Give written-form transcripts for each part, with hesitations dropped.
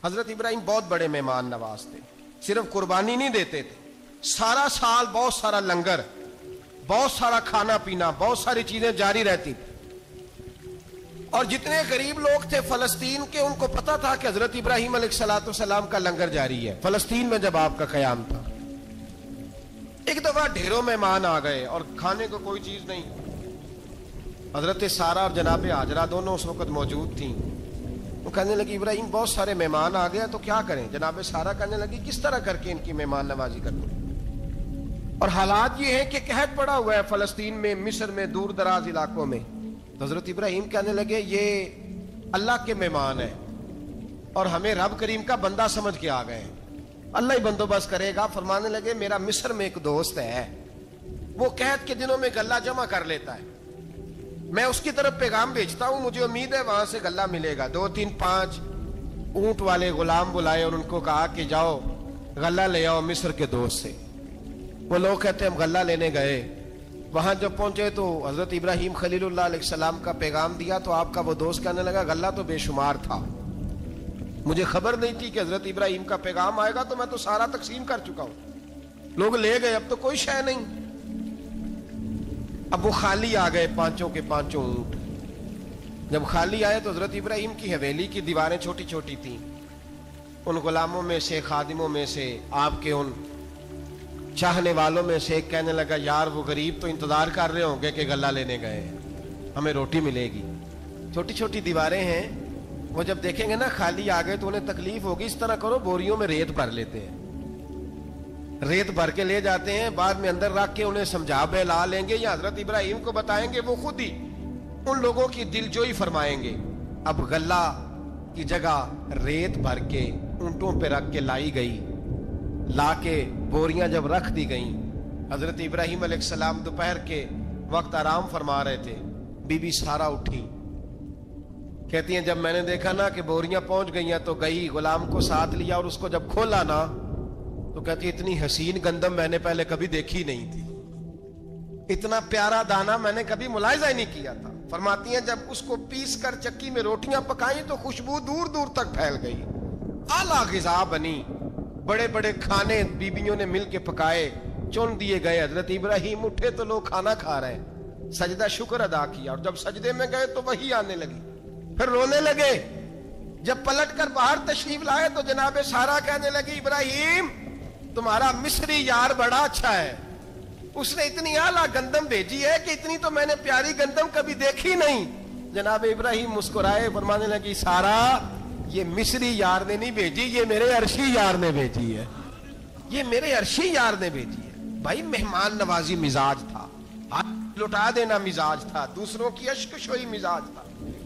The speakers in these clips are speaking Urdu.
حضرت ابراہیم بہت بڑے مہمان نواز تھے. صرف قربانی نہیں دیتے تھے, سارا سال بہت سارا لنگر, بہت سارا کھانا پینا, بہت ساری چیزیں جاری رہتی تھی. اور جتنے غریب لوگ تھے فلسطین کے, ان کو پتا تھا کہ حضرت ابراہیم علیہ السلام کا لنگر جاری ہے. فلسطین میں جب آپ کا قیام تھا, ایک دفعہ ڈھیروں مہمان آ گئے اور کھانے کو کوئی چیز نہیں. حضرت سارہ اور جناب ہاجرہ دونوں اس وقت موجود تھیں. وہ کہنے لگی ابراہیم بہت سارے مہمان آ گئے تو کیا کریں؟ جناب سارہ کہنے لگی کس طرح کر کے ان کی مہمان نوازی کروں؟ اور حالات یہ ہے کہ قحط پڑا ہوا ہے فلسطین میں, مصر میں, دور دراز علاقوں میں. تو حضرت ابراہیم کہنے لگے یہ اللہ کے مہمان ہیں اور ہمیں رب کریم کا بندہ سمجھ کے آ گئے ہیں, اللہ ہی بندوبست کرے گا. فرمانے لگے میرا مصر میں ایک دوست ہے, وہ قحط کے دنوں میں غلہ جمع کر لیتا ہے, میں اس کی طرف پیغام بھیجتا ہوں, مجھے امید ہے وہاں سے غلہ ملے گا. 2-3-5 اونٹ والے غلام بلائے اور ان کو کہا کہ جاؤ غلہ لے آؤ مصر کے دوست سے. وہ لوگ کہتے ہیں ہم غلہ لینے گئے, وہاں جب پہنچے تو حضرت ابراہیم خلیل اللہ علیہ السلام کا پیغام دیا تو آپ کا وہ دوست کہنے لگا غلہ تو بے شمار تھا, مجھے خبر نہیں تھی کہ حضرت ابراہیم کا پیغام آئے گا, تو میں تو سارا تقسیم کر چکا ہوں. لوگ لے گئے, اب تو کوئی شے نہیں. اب وہ خالی آ گئے 5 کے 5 اونٹ. جب خالی آئے تو حضرت ابراہیم کی حویلی کی دیواریں چھوٹی چھوٹی تھیں. ان غلاموں میں سے, خادموں میں سے, آپ کے ان چاہنے والوں میں سے ایک کہنے لگا یار وہ غریب تو انتظار کر رہے ہوں گے کہ غلہ لینے گئے ہیں, ہمیں روٹی ملے گی. چھوٹی چھوٹی دیواریں ہیں, وہ جب دیکھیں گے نا خالی آ گئے تو انہیں تکلیف ہوگی. اس طرح کرو بوریوں میں ریت بھر لیتے ہیں, ریت بھر کے لے جاتے ہیں, بعد میں اندر رکھ کے انہیں سمجھا بہلا لیں گے یا حضرت ابراہیم کو بتائیں گے, وہ خود ہی ان لوگوں کی دلجوئی فرمائیں گے. اب غلہ کی جگہ ریت بھر کے اونٹوں پہ رکھ کے لائی گئی. لا کے بوریاں جب رکھ دی گئیں, حضرت ابراہیم علیہ السلام دوپہر کے وقت آرام فرما رہے تھے. بی بی سارہ اٹھی, کہتی ہیں جب میں نے دیکھا نا کہ بوریاں پہنچ گئی ہیں تو گئی, غلام کو ساتھ لیا اور اس کو جب کھولا نا تو کہتی اتنی حسین گندم میں نے پہلے کبھی دیکھی نہیں تھی, اتنا پیارا دانا میں نے کبھی ملاحظہ ہی نہیں کیا تھا. فرماتی ہیں جب اس کو پیس کر چکی میں روٹیاں پکائیں تو خوشبو دور دور تک پھیل گئی. اعلیٰ غذا بنی, بڑے بڑے کھانے بیبیوں نے مل کے پکائے, چن دیے گئے. حضرت ابراہیم اٹھے تو لوگ کھانا کھا رہے ہیں, سجدہ شکر ادا کیا, اور جب سجدے میں گئے تو وحی آنے لگی, پھر رونے لگے. جب پلٹ کر باہر تشریف لائے تو جناب سارہ کہنے لگی ابراہیم تمہارا مصری یار بڑا اچھا ہے, اس نے اتنی اعلیٰ گندم بھیجی ہے کہ اتنی تو میں نے پیاری گندم کبھی دیکھی نہیں. جناب ابراہیم مسکرائے, فرمانے لگی سارہ یہ مصری یار نے نہیں بھیجی, یہ میرے عرشی یار نے بھیجی ہے, یہ میرے عرشی یار نے بھیجی ہے. بھائی مہمان نوازی مزاج تھا, ہاتھ لٹا دینا مزاج تھا, دوسروں کی اشک شوئی مزاج تھا.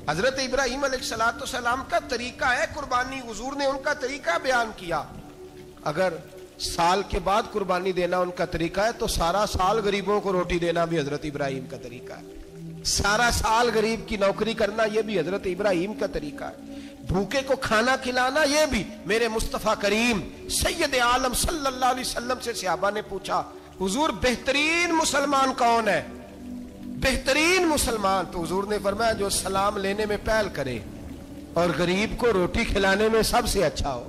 حضرت ابراہیم علیہ السلام کا طریقہ ہے قربانی, حضور نے ان کا طریقہ بیان کیا. اگر سال کے بعد قربانی دینا ان کا طریقہ ہے تو سارا سال غریبوں کو روٹی دینا بھی حضرت ابراہیم کا طریقہ ہے. سارا سال غریب کی نوکری کرنا یہ بھی حضرت ابراہیم کا طریقہ ہے. بھوکے کو کھانا کھلانا یہ بھی. میرے مصطفیٰ کریم سید عالم صلی اللہ علیہ وسلم سے صحابہ نے پوچھا حضور بہترین مسلمان کون ہے؟ بہترین مسلمان تو حضور نے فرمایا جو سلام لینے میں پہل کرے اور غریب کو روٹی کھلانے میں سب سے اچھا ہو,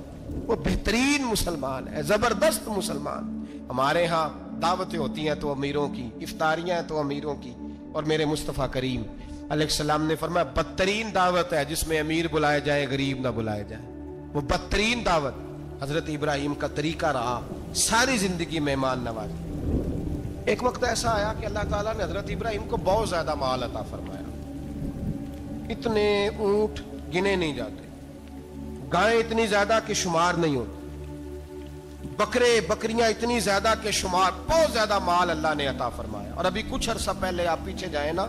وہ بہترین مسلمان ہے, زبردست مسلمان. ہمارے ہاں دعوتیں ہوتی ہیں تو امیروں کی, افطاریاں ہیں تو امیروں کی, اور میرے مصطفیٰ کریم علیہ السلام نے فرمایا بدترین دعوت ہے جس میں امیر بلائے جائیں غریب نہ بلائے جائیں, وہ بدترین دعوت. حضرت ابراہیم کا طریقہ رہا ساری زندگی مہمان نوازی. ایک وقت ایسا آیا کہ اللہ تعالیٰ نے حضرت ابراہیم کو بہت زیادہ مال عطا فرمایا, اتنے اونٹ گنے نہیں جاتے, گائیں اتنی زیادہ کہ شمار نہیں ہوتی, بکرے بکریاں اتنی زیادہ کہ شمار, بہت زیادہ مال اللہ نے عطا فرمایا. اور ابھی کچھ عرصہ پہلے آپ پیچھے جائیں نا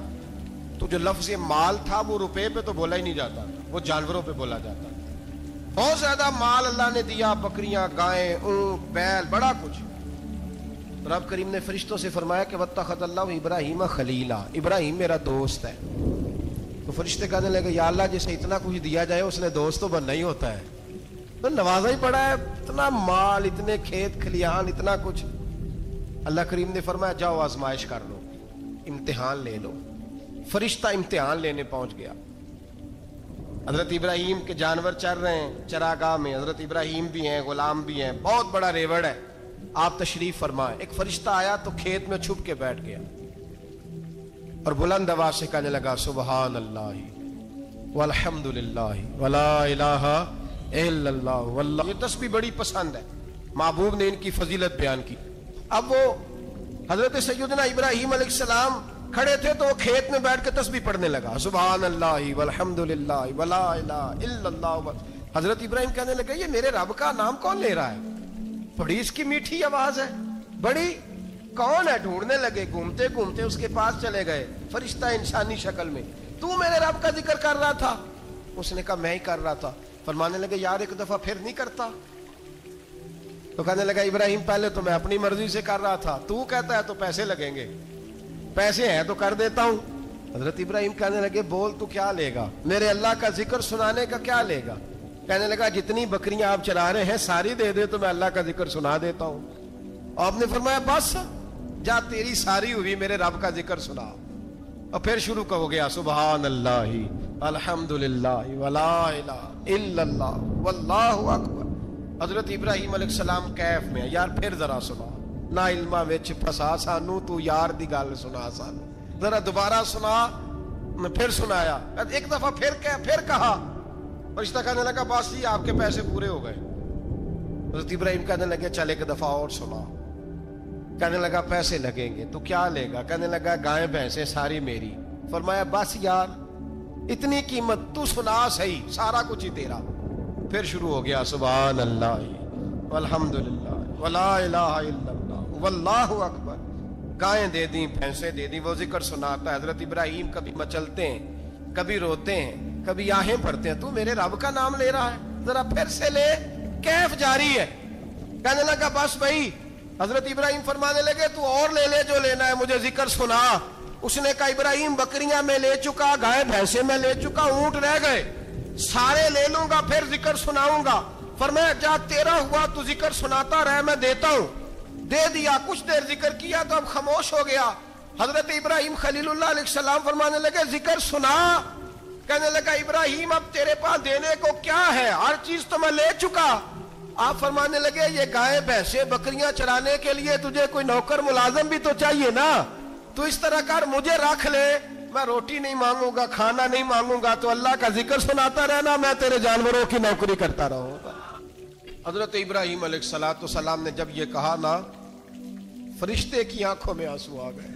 تو جو لفظ مال تھا وہ روپے پہ تو بولا ہی نہیں جاتا تھا, وہ جانوروں پہ بولا جاتا تھا. بہت زیادہ مال اللہ نے دیا, بکریاں, گائیں, اونٹ, بیل, بڑا کچھ. رب کریم نے فرشتوں سے فرمایا کہ واتخذ اللہ ابراہیم خلیلا, ابراہیم میرا دوست ہے. تو فرشتے کہنے لگے یا اللہ جسے اتنا کچھ دیا جائے اس نے دوست تو بننا ہی ہوتا ہے, تو نوازا ہی پڑا ہے, اتنا مال, اتنے کھیت کھلیان, اتنا کچھ. اللہ کریم نے فرمایا جاؤ آزمائش کر لو, امتحان لے لو. فرشتہ امتحان لینے پہنچ گیا. حضرت ابراہیم کے جانور چر رہے ہیں چراگاہ میں، حضرت ابراہیم بھی ہیں، غلام بھی ہیں، بہت بڑا ریوڑ ہے، آپ تشریف فرمائیں۔ ایک فرشتہ آیا تو کھیت میں چھپ کے بیٹھ گیا اور بلند آواز سے کہنے لگا سبحان اللہ والحمد للہ ولا الہ الا اللہ واللہ۔ یہ تسبیح بڑی پسند ہے، محبوب نے ان کی فضیلت بیان کی۔ اب وہ حضرت سیدنا ابراہیم علیہ السلام کھڑے تھے تو وہ کھیت میں بیٹھ کے تسبیح پڑھنے لگا سبحان اللہ والحمد للہ ولا الہ الا اللہ۔ حضرت ابراہیم کہنے لگے یہ میرے رب کا نام کون لے رہا ہے؟ بڑی اس کی میٹھی آواز ہے، بڑی کون ہے؟ ڈھونڈنے لگے، گھومتے گھومتے اس کے پاس چلے گئے، فرشتہ انسانی شکل میں، تو میرے رب کا ذکر کر رہا تھا؟ اس نے کہا میں ہی کر رہا تھا۔ فرمانے لگے یار ایک دفعہ پھر نہیں کرتا؟ تو کہنے لگا ابراہیم پہلے تو میں اپنی مرضی سے کر رہا تھا، تو کہتا ہے تو پیسے لگیں گے، پیسے ہیں تو کر دیتا ہوں۔ حضرت ابراہیم کہنے لگے بول تو کیا لے گا؟ میرے اللہ کا ذکر سنانے کا کیا لے گا؟ کہنے لگا جتنی بکریاں آپ چلا رہے ہیں ساری دے دے تو میں اللہ کا ذکر سنا دیتا ہوں۔ اور آپ نے فرمایا بس جا تیری ساری ہوئی میرے رب کا ذکر سنا۔ اور پھر شروع ہو گیا سبحان اللہ الحمد للہ ولا الہ الا اللہ واللہ اکبر۔ حضرت ابراہیم علیہ السلام کیف میں یار پھر ذرا سنا، نا علما وچ پھسا سانو، تو یار دی گل سنا سانو، ذرا دوبارہ سنا۔ میں پھر سنایا، ایک دفعہ پھر کہا، فرشتہ کہنے لگا بس جی آپ کے پیسے پورے ہو گئے۔ حضرت ابراہیم کہنے لگے چل ایک دفعہ اور سنا۔ کہنے لگا پیسے لگیں گے، تو کیا لے گا؟ کہنے لگا گائیں بھینسیں ساری میری۔ فرمایا بس یار اتنی قیمت، تو سنا صحیح، سارا کچھ ہی تیرا۔ پھر شروع ہو گیا سبحان اللہ والحمد للہ ولا الہ الا اللہ واللہ اکبر۔ گائیں دے دیں، بھینسیں دے دیں، وہ ذکر سناتا ہے۔ حضرت ابراہیم کبھی مچلتے ہیں، کبھی روتے ہیں، کبھی آہیں پڑھتے ہیں، تو میرے رب کا نام لے رہا ہے، ذرا پھر سے لے۔ کیف جاری ہے۔ کہنے لگا بس بھائی۔ حضرت ابراہیم فرمانے لگے تو اور لے لے جو لینا ہے، مجھے ذکر سنا۔ اس نے کہا ابراہیم بکریاں میں لے چکا، گائے بھینسیں میں لے چکا، اونٹ رہ گئے، سارے لے لوں گا پھر ذکر سناؤں گا۔ فرمایا جا تیرا ہوا تو ذکر سناتا رہ، میں دیتا ہوں۔ دے دیا، کچھ دیر ذکر کیا تو اب خاموش ہو گیا۔ حضرت ابراہیم خلیل اللہ علیہ السلام فرمانے لگے ذکر سنا۔ کہنے لگا ابراہیم اب تیرے پاس دینے کو کیا ہے؟ ہر چیز تو میں لے چکا۔ آپ فرمانے لگے یہ گائے بھینسیں بکریاں چرانے کے لیے تجھے کوئی نوکر ملازم بھی تو چاہیے نا، تو اس طرح کر مجھے رکھ لے، میں روٹی نہیں مانگوں گا، کھانا نہیں مانگوں گا، تو اللہ کا ذکر سناتا رہنا، میں تیرے جانوروں کی نوکری کرتا رہوں گا۔ حضرت ابراہیم علیہ السلام نے جب یہ کہا نا، فرشتے کی آنکھوں میں آنسو آ گئے۔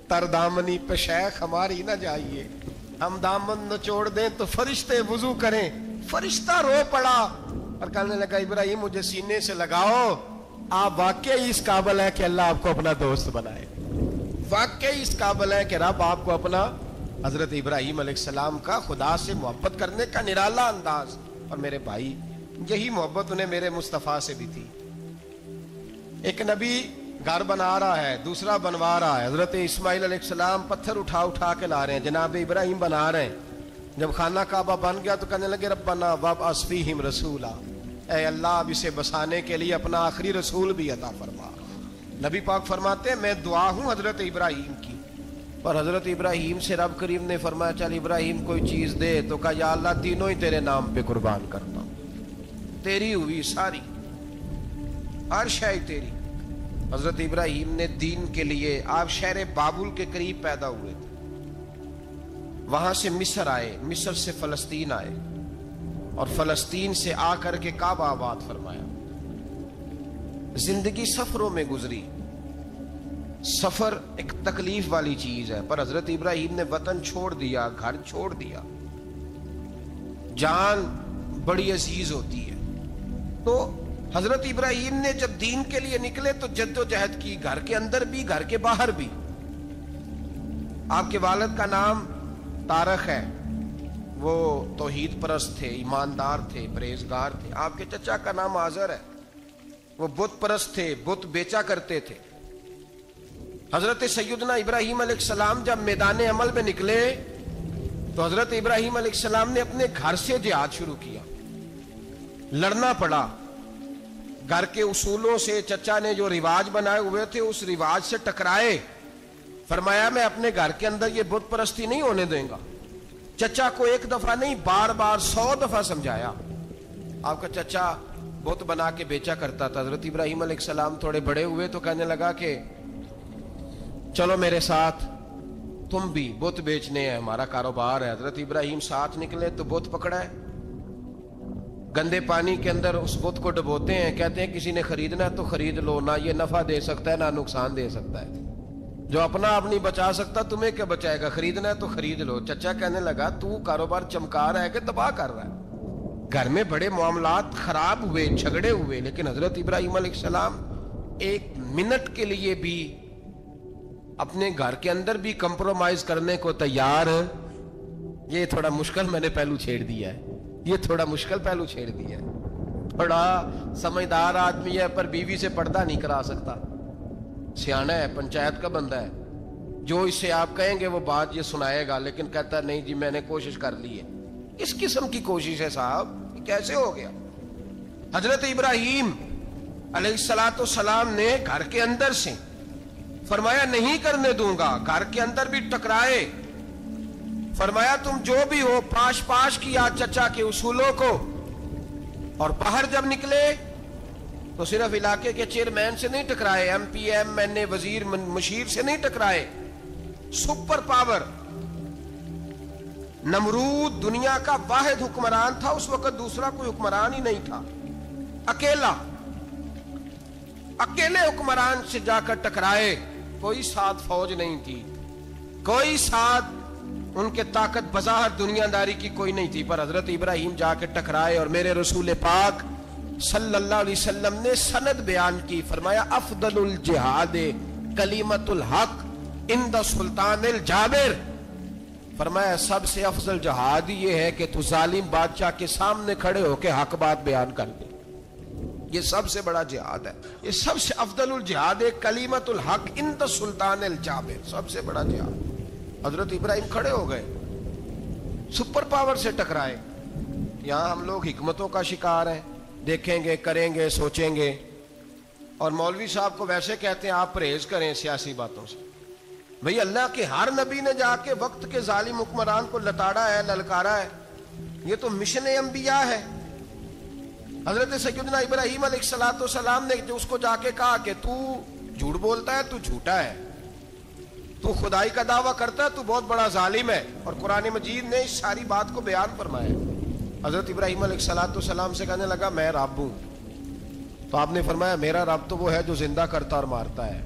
تر دامنی پہ شیخ ہماری نہ جائیے، ہم دامن نچوڑ دیں تو فرشتے وضو کریں۔ فرشتہ رو پڑا اور کہنے لگا ابراہیم مجھے سینے سے لگاؤ، آپ واقعی اس قابل ہیں کہ اللہ آپ کو اپنا دوست بنائے، واقعی اس قابل ہے کہ رب آپ کو اپنا۔ حضرت ابراہیم علیہ السلام کا خدا سے محبت کرنے کا نرالا انداز، اور میرے بھائی یہی محبت انہیں میرے مصطفیٰ سے بھی تھی۔ ایک نبی گھر بنا رہا ہے، دوسرا بنوا رہا ہے۔ حضرت اسماعیل علیہ السلام پتھر اٹھا کے لا رہے ہیں، جناب ابراہیم بنا رہے ہیں۔ جب خانہ کعبہ بن گیا تو کہنے لگے ربنا وابعث فیہم رسولا، اے اللہ اب اسے بسانے کے لیے اپنا آخری رسول بھی عطا فرما۔ نبی پاک فرماتے ہیں میں دعا ہوں حضرت ابراہیم کی، پر حضرت ابراہیم سے رب کریم نے فرمایا چل ابراہیم کوئی چیز دے، تو کہا یا اللہ تینوں ہی تیرے نام پہ قربان کرتا ہوں، تیری ہوئی ساری، ہر شے تیری۔ حضرت ابراہیم نے دین کے لیے، آپ شہر بابل کے قریب پیدا ہوئے تھے، وہاں سے مصر آئے، مصر سے فلسطین آئے، اور فلسطین سے آ کر کے کعبہ آباد فرمایا۔ زندگی سفروں میں گزری، سفر ایک تکلیف والی چیز ہے، پر حضرت ابراہیم نے وطن چھوڑ دیا، گھر چھوڑ دیا۔ جان بڑی عزیز ہوتی ہے، تو حضرت ابراہیم نے جب دین کے لیے نکلے تو جد و جہد کی، گھر کے اندر بھی گھر کے باہر بھی۔ آپ کے والد کا نام طارق ہے، وہ توحید پرست تھے، ایماندار تھے، پرہیزگار تھے۔ آپ کے چچا کا نام آزر ہے، وہ بت پرست تھے، بت بیچا کرتے تھے۔ حضرت سیدنا ابراہیم علیہ السلام جب میدان عمل میں نکلے تو حضرت ابراہیم علیہ السلام نے اپنے گھر سے جہاد شروع کیا، لڑنا پڑا۔ گھر کے اصولوں سے چچا نے جو رواج بنائے ہوئے تھے اس رواج سے ٹکرائے۔ فرمایا میں اپنے گھر کے اندر یہ بت پرستی نہیں ہونے دیں گا، چچا کو ایک دفعہ نہیں بار بار 100 دفعہ سمجھایا. آپ کا چچا بت بنا کے بیچا کرتا تھا. حضرت ابراہیم علیہ السلام تھوڑے بڑے ہوئے تو کہنے لگا کہ چلو میرے ساتھ, تم بھی بت بیچنے ہیں, ہمارا کاروبار ہے. حضرت ابراہیم ساتھ نکلے تو بت پکڑا ہے, گندے پانی کے اندر اس بت کو ڈبوتے ہیں, کہتے ہیں کسی نے خریدنا ہے تو خرید لو, نہ یہ نفع دے سکتا ہے نہ نقصان دے سکتا ہے, جو اپنا آپ نہیں بچا سکتا تمہیں کیا بچائے گا, خریدنا ہے تو خرید لو. چچا کہنے لگا تو کاروبار چمکا رہا ہے کہ تباہ کر رہا ہے. گھر میں بڑے معاملات خراب ہوئے, جھگڑے ہوئے, لیکن حضرت ابراہیم علیہ السلام ایک منٹ کے لیے بھی اپنے گھر کے اندر بھی کمپرومائز کرنے کو تیار. یہ تھوڑا مشکل میں نے پہلو چھیڑ دیا ہے, یہ تھوڑا مشکل پہلو چھیڑ دیا ہے. تھوڑا سمجھدار آدمی ہے پر بیوی سے پردہ نہیں کرا سکتا, سیانا ہے, پنچایت کا بندہ ہے, جو اس سے آپ کہیں گے وہ بات یہ سنائے گا, لیکن کہتا ہے نہیں جی میں نے کوشش کر لی ہے. کس قسم کی کوشش ہے صاحب, یہ کیسے ہو گیا؟ حضرت ابراہیم علیہ السلام نے گھر کے اندر سے فرمایا نہیں کرنے دوں گا, گھر کے اندر بھی ٹکرائے, فرمایا تم جو بھی ہو پاش پاش کیا چچا کے اصولوں کو, اور باہر جب نکلے تو صرف علاقے کے چیئرمین سے نہیں ٹکرائے, ایم پی ایم این اے وزیر مشیر سے نہیں ٹکرائے, سپر پاور نمرود دنیا کا واحد حکمران تھا اس وقت, دوسرا کوئی حکمران ہی نہیں تھا, اکیلے حکمران سے جا کر ٹکرائے. کوئی ساتھ فوج نہیں تھی, کوئی ساتھ ان کے طاقت بظاہر دنیا داری کی کوئی نہیں تھی, پر حضرت ابراہیم جا کے ٹکرائے. اور میرے رسول پاک صلی اللہ علیہ وسلم نے سند بیان کی, فرمایا افضل الجہاد کلمۃ الحق عند سلطان الجابر, فرمایا سب سے افضل جہاد یہ ہے کہ تو ظالم بادشاہ کے سامنے کھڑے ہو کے حق بات بیان کر دے. یہ سب سے بڑا جہاد ہے, یہ سب سے افضل الجہاد کلمۃ الحق عند سلطان الجابر, سب سے بڑا جہاد. حضرت ابراہیم کھڑے ہو گئے, سپر پاور سے ٹکرائے. یہاں ہم لوگ حکمتوں کا شکار ہیں, دیکھیں گے, کریں گے, سوچیں گے, اور مولوی صاحب کو ویسے کہتے ہیں آپ پرہیز کریں سیاسی باتوں سے. بھئی اللہ کے ہر نبی نے جا کے وقت کے ظالم حکمران کو لتاڑا ہے, للکارا ہے, یہ تو مشن انبیاء ہے. حضرت سیدنا ابراہیم علیہ السلام نے جو اس کو جا کے کہا کہ تو جھوٹ بولتا ہے, تو جھوٹا ہے, تو خدائی کا دعویٰ کرتا ہے, تو بہت بڑا ظالم ہے, اور قرآن مجید نے اس ساری بات کو بیان فرمایا. حضرت ابراہیم علیہ السلام سے کہنے لگا میں رب ہوں, تو آپ نے فرمایا میرا رب تو وہ ہے جو زندہ کرتا اور مارتا ہے.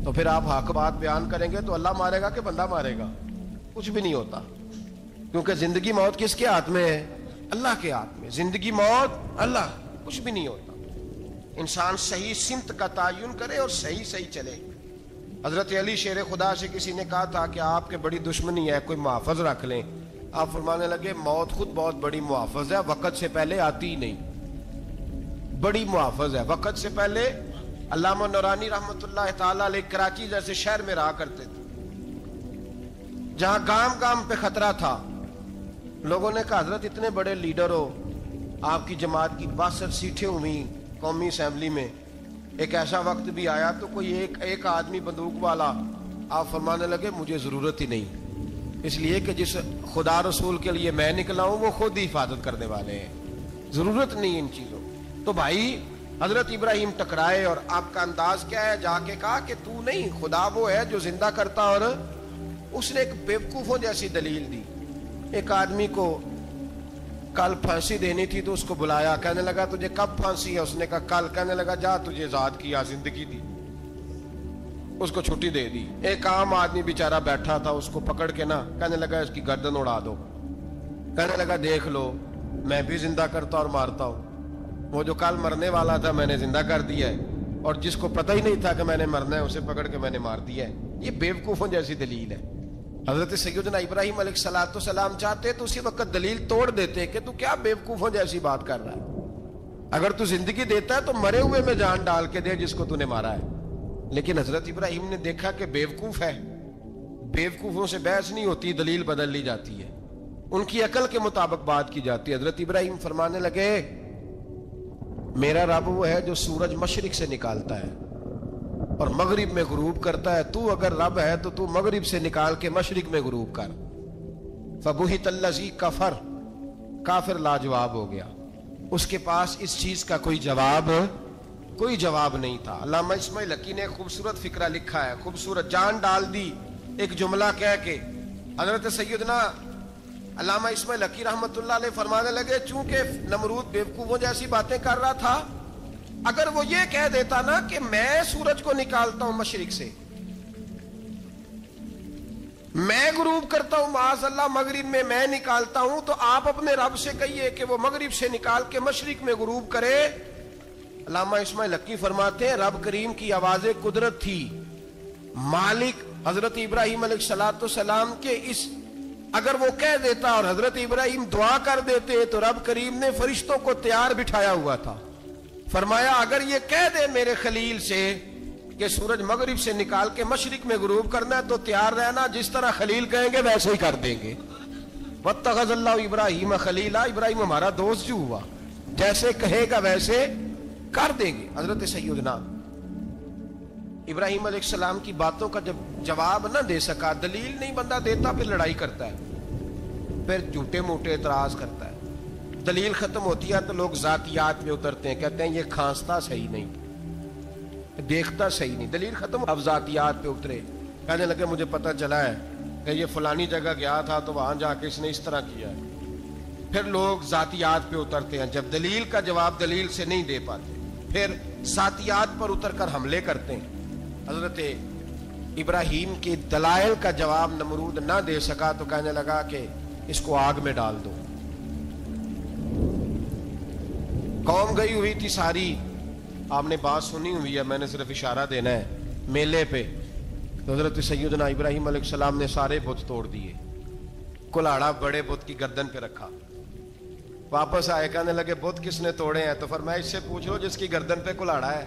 تو پھر آپ حق بات بیان کریں گے تو اللہ مارے گا کہ بندہ مارے گا؟ کچھ بھی نہیں ہوتا, کیونکہ زندگی موت کس کے ہاتھ میں ہے؟ اللہ کے ہاتھ میں. زندگی موت اللہ, کچھ بھی نہیں ہوتا. انسان صحیح سمت کا تعین کرے اور صحیح چلے. حضرت علی شیر خدا سے کسی نے کہا تھا کہ آپ کے بڑی دشمنی ہے, کوئی محافظ رکھ لیں. آپ فرمانے لگے موت خود بہت بڑی محافظ ہے, وقت سے پہلے آتی ہی نہیں, بڑی محافظ ہے وقت سے پہلے. علامہ نورانی رحمت اللہ تعالی علیہ کراچی جیسے شہر میں رہا کرتے تھے, جہاں گام گام پہ خطرہ تھا. لوگوں نے کہا حضرت اتنے بڑے لیڈر ہو, آپ کی جماعت کی 62 سیٹیں ہوئی قومی اسمبلی میں, ایک ایسا وقت بھی آیا تو کوئی ایک آدمی بندوق والا. آپ فرمانے لگے مجھے ضرورت ہی نہیں, اس لیے کہ جس خدا رسول کے لیے میں نکلا ہوں وہ خود ہی حفاظت کرنے والے ہیں, ضرورت نہیں ان چیزوں. تو بھائی حضرت ابراہیم ٹکرائے, اور آپ کا انداز کیا ہے؟ جا کے کہا کہ تو نہیں, خدا وہ ہے جو زندہ کرتا. اور اس نے ایک بیوقوفوں جیسی دلیل دی. ایک آدمی کو کل پھانسی دینی تھی تو اس کو بلایا, کہنے لگا تجھے کب پھانسی ہے؟ اس نے کہا کل. کہنے لگا جا تجھے آزاد کیا, زندگی دی, اس کو چھٹی دے دی. ایک عام آدمی بیچارہ بیٹھا تھا, اس کو پکڑ کے نا کہنے لگا اس کی گردن اڑا دو. کہنے لگا دیکھ لو میں بھی زندہ کرتا اور مارتا ہوں, وہ جو کل مرنے والا تھا میں نے زندہ کر دیا ہے, اور جس کو پتہ ہی نہیں تھا کہ میں نے مرنا ہے اسے پکڑ کے میں نے مار دیا ہے. یہ بیوقوفوں جیسی دلیل ہے. حضرت سیدنا ابراہیم علیہ السلام چاہتے تو اسی وقت دلیل توڑ دیتے کہ تو کیا بیوقوفوں جیسی بات کر رہا ہے, اگر تو زندگی دیتا ہے تو مرے ہوئے میں جان ڈال کے دے جس کو تو نے مارا ہے. لیکن حضرت ابراہیم نے دیکھا کہ بیوقوف ہے, بیوقوفوں سے بحث نہیں ہوتی, دلیل بدل لی جاتی ہے, ان کی عقل کے مطابق بات کی جاتی ہے. حضرت ابراہیم فرمانے لگے میرا رب وہ ہے جو سورج مشرق سے نکالتا ہے اور مغرب میں غروب کرتا ہے. تو اگر رب ہے تو تو مغرب سے نکال کے مشرق میں غروب کر. فبہت الذی کفر، کافر لاجواب ہو گیا، اس کے پاس اس چیز کا کوئی جواب نہیں تھا۔ علامہ اسماعیل حقی نے خوبصورت فقرہ لکھا ہے، خوبصورت، جان ڈال دی ایک جملہ کہہ کے۔ حضرت سیدنا علامہ اسماعیل حقی رحمۃ اللہ علیہ فرمانے لگے چونکہ نمرود بیوقوفوں جیسی باتیں کر رہا تھا، اگر وہ یہ کہہ دیتا نا کہ میں سورج کو نکالتا ہوں مشرق سے، میں غروب کرتا ہوں معاذ اللہ مغرب میں، میں نکالتا ہوں، تو آپ اپنے رب سے کہیے کہ وہ مغرب سے نکال کے مشرق میں غروب کرے۔ علامہ اسماعیل حقی فرماتے ہیں رب کریم کی آواز قدرت تھی، مالک حضرت ابراہیم علیہ السلام کے اس، اگر وہ کہہ دیتا اور حضرت ابراہیم دعا کر دیتے تو رب کریم نے فرشتوں کو تیار بٹھایا ہوا تھا، فرمایا اگر یہ کہہ دے میرے خلیل سے کہ سورج مغرب سے نکال کے مشرق میں غروب کرنا ہے تو تیار رہنا، جس طرح خلیل کہیں گے ویسے ہی کر دیں گے۔ واتخذ اللہ ابراہیم خلیلا، ابراہیم ہمارا دوست جو ہوا، جیسے کہے گا ویسے کر دیں گے۔ حضرت سیدنا ابراہیم علیہ السلام کی باتوں کا جب جواب نہ دے سکا، دلیل نہیں بندہ دیتا، پھر لڑائی کرتا ہے، پھر جھوٹے موٹے اعتراض کرتا ہے، دلیل ختم ہوتی ہے تو لوگ ذاتیات میں اترتے ہیں، کہتے ہیں یہ کھانستا صحیح نہیں، دیکھتا صحیح نہیں، دلیل ختم، اب ذاتیات پہ اترے، کہنے لگے مجھے پتہ چلا ہے کہ یہ فلانی جگہ گیا تھا تو وہاں جا کے اس نے اس طرح کیا ہے، پھر لوگ ذاتیات پہ اترتے ہیں، جب دلیل کا جواب دلیل سے نہیں دے پاتے پھر ذاتیات پر اتر کر حملے کرتے ہیں۔ حضرت ابراہیم کے دلائل کا جواب نمرود نہ دے سکا تو کہنے لگا کہ اس کو آگ میں ڈال دو۔ قوم گئی ہوئی تھی ساری، آپ نے بات سنی ہوئی ہے، میں نے صرف اشارہ دینا ہے، میلے پہ تو حضرت سیدنا ابراہیم علیہ السلام نے سارے بت توڑ دیے، کلاڑا بڑے بت کی گردن پہ رکھا، واپس آئے کہنے لگے بت کس نے توڑے ہیں؟ تو فرمایا اس سے پوچھ لو جس کی گردن پہ کلاڑا ہے۔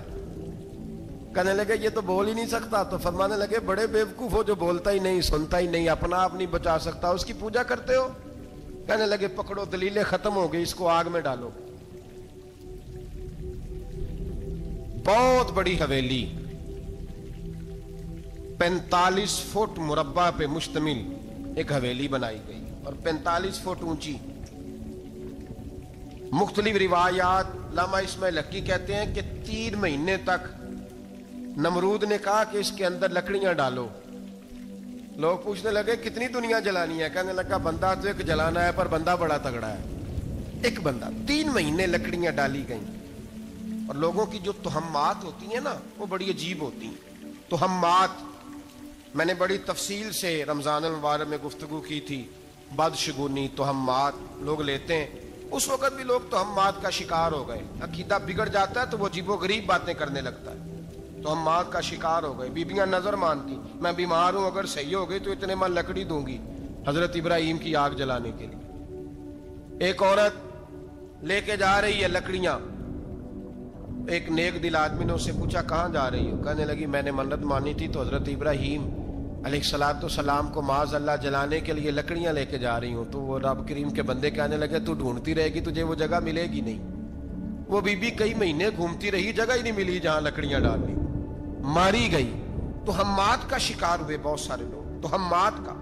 کہنے لگے یہ تو بول ہی نہیں سکتا، تو فرمانے لگے بڑے بیوقوف ہو جو بولتا ہی نہیں، سنتا ہی نہیں، اپنا آپ نہیں بچا سکتا، اس کی پوجا کرتے ہو؟ کہنے لگے پکڑو دلیلیں ختم ہو گئی، اس کو آگ میں ڈالو۔ بہت بڑی حویلی 45 فٹ مربع پہ مشتمل ایک حویلی بنائی گئی اور 45 فٹ اونچی۔ مختلف روایات، علامہ اسماعیل حقی کہتے ہیں کہ 3 مہینے تک نمرود نے کہا کہ اس کے اندر لکڑیاں ڈالو۔ لوگ پوچھنے لگے کتنی دنیا جلانی ہے؟ کہنے لگا بندہ تو ایک جلانا ہے، پر بندہ بڑا تگڑا ہے، ایک بندہ۔ 3 مہینے لکڑیاں ڈالی گئیں، اور لوگوں کی جو تہمات ہوتی ہیں نا وہ بڑی عجیب ہوتی ہیں۔ تہمات میں نے بڑی تفصیل سے رمضان المبارک میں گفتگو کی تھی، بدشگونی، تہمات لوگ لیتے ہیں، اس وقت بھی لوگ تہمات کا شکار ہو گئے، عقیدہ بگڑ جاتا ہے تو وہ عجیب و غریب باتیں کرنے لگتا ہے، تہمات کا شکار ہو گئے۔ بیبیاں نظر مانتی، میں بیمار ہوں اگر صحیح ہو گئی تو اتنے من لکڑی دوں گی حضرت ابراہیم کی آگ جلانے کے لیے۔ ایک عورت لے کے جا رہی ہے لکڑیاں، ایک نیک دل آدمی نے اس سے پوچھا کہاں جا رہی ہو؟ کہنے لگی میں نے منت مانی تھی تو حضرت ابراہیم علیہ السلام کو معاذ اللہ جلانے کے لیے لکڑیاں لے کے جا رہی ہوں۔ تو وہ رب کریم کے بندے کہنے لگے تو ڈھونڈتی رہے گی، تجھے وہ جگہ ملے گی نہیں۔ وہ بی بی کئی مہینے گھومتی رہی، جگہ ہی نہیں ملی جہاں لکڑیاں ڈالنی، ماری گئی۔ تہمات کا شکار ہوئے بہت سارے لوگ، تہمات کا۔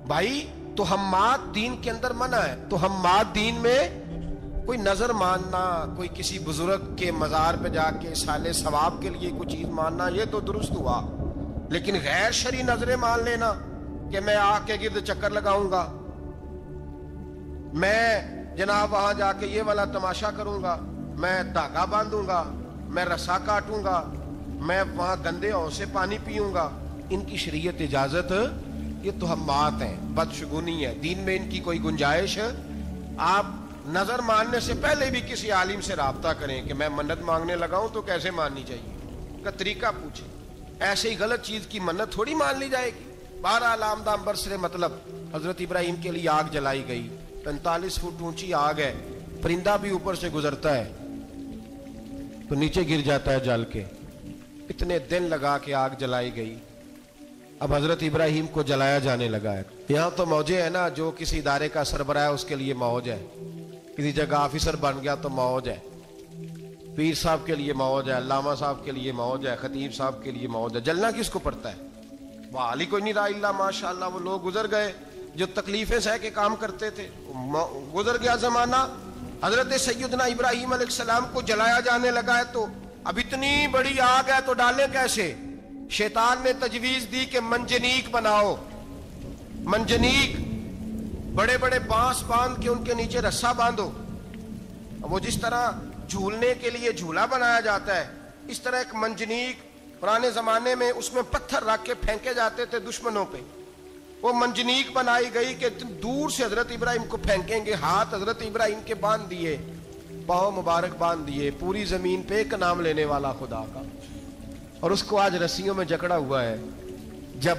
بھائی تہمات دین کے اندر منع ہے، تہمات دین میں کوئی نظر ماننا، کوئی کسی بزرگ کے مزار پہ جا کے سالے ثواب کے لیے کوئی چیز ماننا، یہ تو درست ہوا، لیکن غیر شرعی نظریں مان لینا کہ میں آگ کے گرد چکر لگاؤں گا، میں جناب وہاں جا کے یہ والا تماشا کروں گا، میں دھاگا باندھوں گا، میں رسا کاٹوں گا، میں وہاں گندے ہوں سے پانی پیوں گا، ان کی شریعت اجازت، یہ تہمات ہیں، بدشگونی ہے، دین میں ان کی کوئی گنجائش۔ آپ نظر ماننے سے پہلے بھی کسی عالم سے رابطہ کریں کہ میں منت مانگنے لگا ہوں تو کیسے ماننی چاہیے، کا طریقہ پوچھیں، ایسے ہی غلط چیز کی منت تھوڑی مان لی جائے گی۔ بہرحال آمدام برسرے مطلب حضرت ابراہیم کے لیے آگ جلائی گئی، 45 فٹ اونچی آگ ہے، پرندہ بھی اوپر سے گزرتا ہے تو نیچے گر جاتا ہے جل کے، اتنے دن لگا کے آگ جلائی گئی۔ اب حضرت ابراہیم کو جلایا جانے لگا ہے۔ یہاں تو موجے ہے نا، جو کسی ادارے کا سربراہ ہے اس کے لیے موج ہے، کسی جگہ آفیسر بن گیا تو موج ہے، پیر صاحب کے لیے موج ہے، علامہ صاحب کے لیے موج ہے، خطیب صاحب کے لیے موج ہے۔ جلنا کس کو پڑتا ہے؟ وہ حال ہی کوئی نہیں رہا، اللہ ماشاء اللہ وہ لوگ گزر گئے، جو تکلیفیں سہ کے کام کرتے تھے. گزر گیا زمانہ, حضرت سیدنا ابراہیم علیہ السلام کو جلایا جانے لگا ہے, تو اب اتنی بڑی آگ ہے تو ڈالیں کیسے؟ شیطان نے تجویز دی کہ منجنیق بناؤ. منجنیق, بڑے بڑے بانس باندھ کے ان کے نیچے رسا باندھو. وہ جس طرح جھولنے کے لیے جھولا بنایا جاتا ہے, اس طرح ایک منجنیق پرانے زمانے میں اس میں پتھر رکھ کے پھینکے جاتے تھے دشمنوں پہ. وہ منجنیق بنائی گئی کہ دور سے حضرت ابراہیم کو پھینکیں گے. ہاتھ حضرت ابراہیم کے باندھ دیے, پاؤں مبارک باندھ دیے, پوری زمین پہ ایک نام لینے والا خدا کا. اور اس کو آج رسیوں میں جکڑا ہوا ہے. جب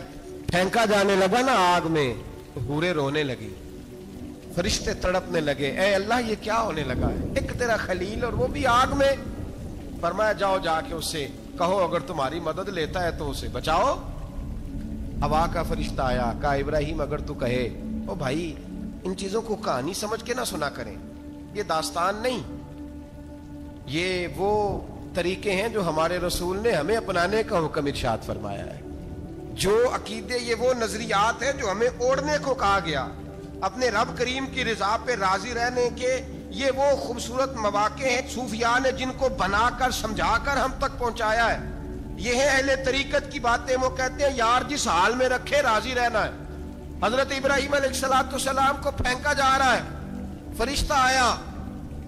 پھینکا جانے لگا نا آگ میں, تو حوریں رونے لگی, فرشتے تڑپنے لگے, اے اللہ یہ کیا ہونے لگا ہے؟ ایک تیرا خلیل اور وہ بھی آگ میں. فرمایا جاؤ جا کے اس سے کہو اگر تمہاری مدد لیتا ہے تو اسے بچاؤ. ہوا کا فرشتہ آیا, کہا ابراہیم اگر تو کہے. او بھائی ان چیزوں کو کہانی سمجھ کے نہ سنا کریں, یہ داستان نہیں, یہ وہ طریقے ہیں جو ہمارے رسول نے ہمیں اپنانے کا حکم ارشاد فرمایا ہے. جو عقیدے, یہ وہ نظریات ہیں جو ہمیں اوڑھنے کو کہا گیا. اپنے رب کریم کی رضا پہ راضی رہنے کے یہ وہ خوبصورت مواقع ہیں صوفیاء نے جن کو بنا کر سمجھا کر ہم تک پہنچایا ہے. یہ ہے اہل طریقت کی باتیں. وہ کہتے ہیں یار جس حال میں رکھے راضی رہنا ہے. حضرت ابراہیم علیہ السلام کو پھینکا جا رہا ہے, فرشتہ آیا,